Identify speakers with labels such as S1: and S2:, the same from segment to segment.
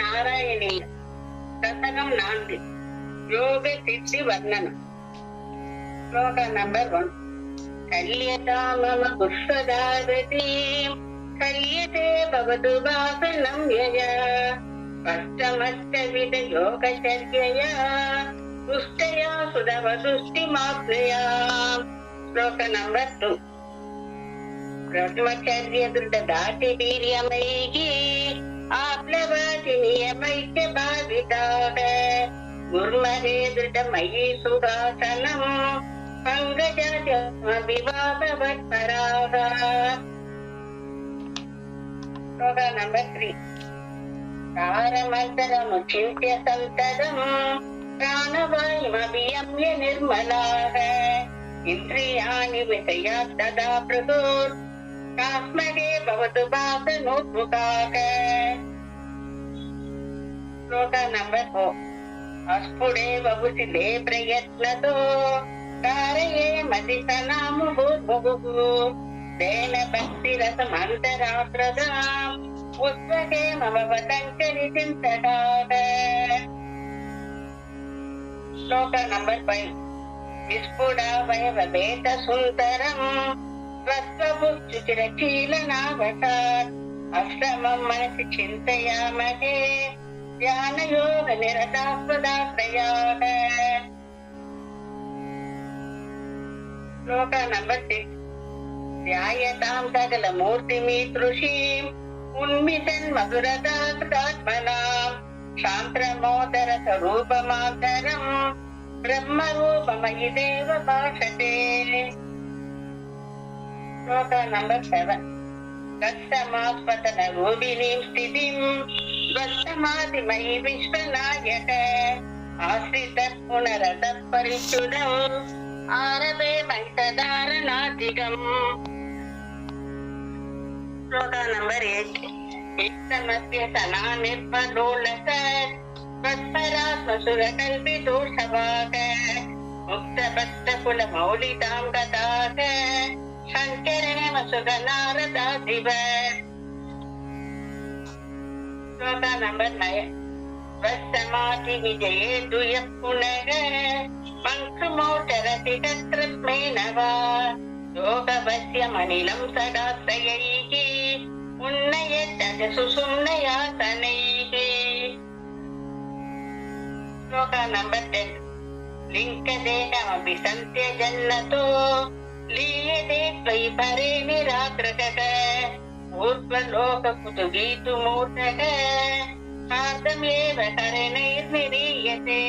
S1: நாராயணீய தசகம் 4 யோக சித்தி வர்ணனம். ஸ்லோகா நம்பர் 1. கல்யதா மம புஷ்பதாவதீம் கல்யதே பவது வாசனம் யயா அஷ்டமஷ்டவித யோகச்சர்யயா துஷ்டயா சுதவதுஷ்டிமாப்னுயா. శ్లోక నంబర్ 2. బ్రహ్మచర్య దృఢ దాటి వీర్యమైకి ఆప్లవాది నియమైక్య భావితాః గుర్మరే దృఢమయీ సుదాసనం పంకజాజమ వివాహవత్పరాః. శ్లోక నంబర్ 3. తారమంతరము చింత్య సంతదం ప్రాణవాయుమభియమ్య నిర్మలాః ఇంద్రియాణి విషయాత్ తదా ప్రసూర్ కాస్మగే భవతు వాసనోద్ముఖాః. శ్లోక నంబర్ 4. అస్ఫుడే వపుసిలే ప్రయత్నతో కారయే మది సనాము భూర్భువుః తేన భక్తి రసమంతరాప్రదాం పుష్పకే మమ వదంచరి చింతకాః. శ్లోక నంబర్ 5. విస్ఫుడావయవ వేద సుందరం స్వస్వభుక్షుచిరచీలనావసాత్ అశ్రమం మనసి చింతయామహే ధ్యానయోగ నిరతాస్పదాశ్రయాః. శ్లోక నంబర్ 6. ధ్యాయతాం సకల మూర్తిమీదృశీం ఉన్మితన్ మధురదాత్మనాం శాంత్రమోదర స్వరూపమాతరం బ్రహ్మరూపమయి దేవ భాషతే. శ్లోక నంబర్ 7. దత్తమాస్పతన రూపిణీం స్థితిం దత్తమాదిమయి విశ్వనాయక ఆశ్రిత పునరద పరిశుద్ధం ఆరవే మంతధారణాధికం. శ్లోక నంబర్ 8. ఇష్టమస్య సనా నిర్మలోలస వత్పరాత్మసురకల్పితోషవాక ముక్తభక్తకుల మౌలితాం గతాక శంకరణమసుగనారదాదివ. శ్లోక నంబర్ 9. వత్సమాధి విజయే దుయ పునః మంత్రమోచరతి తత్రస్మేన వా యోగవశ్యమనిలం సదాశ్రయైః ఉన్నయతజసు సుమ్నయాసనైః. శ్లోక నంబర్ 10. లింకదేహమపి సంత్యజన్నతో లీయతే త్వయి పరే నిరాగ్రహః ఊర్ధ్వలోకకుతుగీతుమూర్ధః సార్ధమేవ కరణైర్నిరీయతే.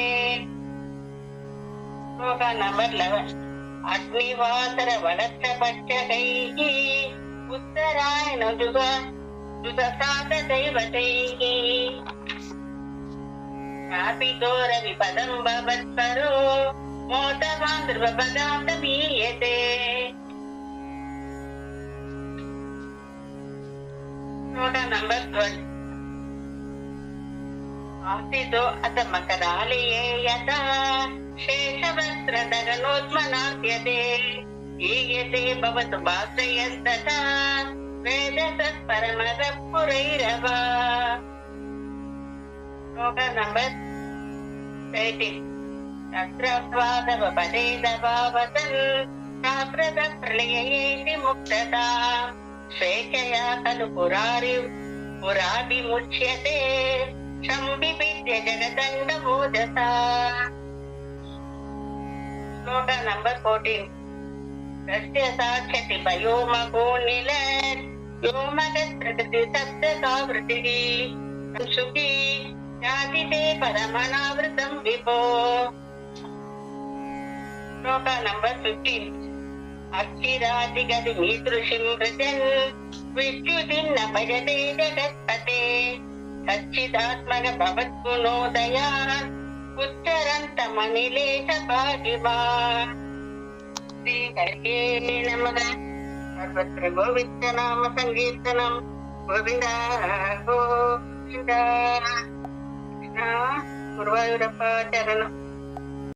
S1: శ్లోక నంబర్ 11. అగ్నివాసర వలక్షపక్షకైః ఉత్తరాయణ జుగసాద దైవతైః నాపితోర విపదం భవత్పరో మోదవాన్ ధ్రువపదాంతమీయతే. శ్లోక నంబర్ 12. ఆసితో అత మకరాళయేయత శేషవస్త్రదగనోత్మనాద్యతే ఈయతే భవతు భాషయస్తథా వేదసత్ పరమదః పురైరవ. శ్లోక నంబర్ 13. తత్రవాదవ పదేదవావసన్ సాప్రద ప్రళయేతి ముక్తతా స్వేచ్ఛయా ఖలు పురాభిముచ్యతే సంవివిద్య జగదండమోదసా. శ్లోక నంబర్ 14. తస్య సాక్షతి భయోమగో నిలత్ వ్యోమగత్ ప్రకృతి సప్తకావృతిః సుఖీ జాతితే పరమనావృతం విభో. శ్లోక నంబర్ 15. అక్షిరాదిగది మీదృశిం వృజన్ విద్యుదిన్న భజతే జగత్పతే సచ్చిదాత్మన భవద్గుణోదయాన్ ఉత్తరంతమనిలేశ భాగిమా. శ్రీ హరే నమః. సర్వత్ర గోవింద నామ సంకీర్తనం గోవింద గోవింద. కృష్ణ గురువాయూరప్ప చరణం.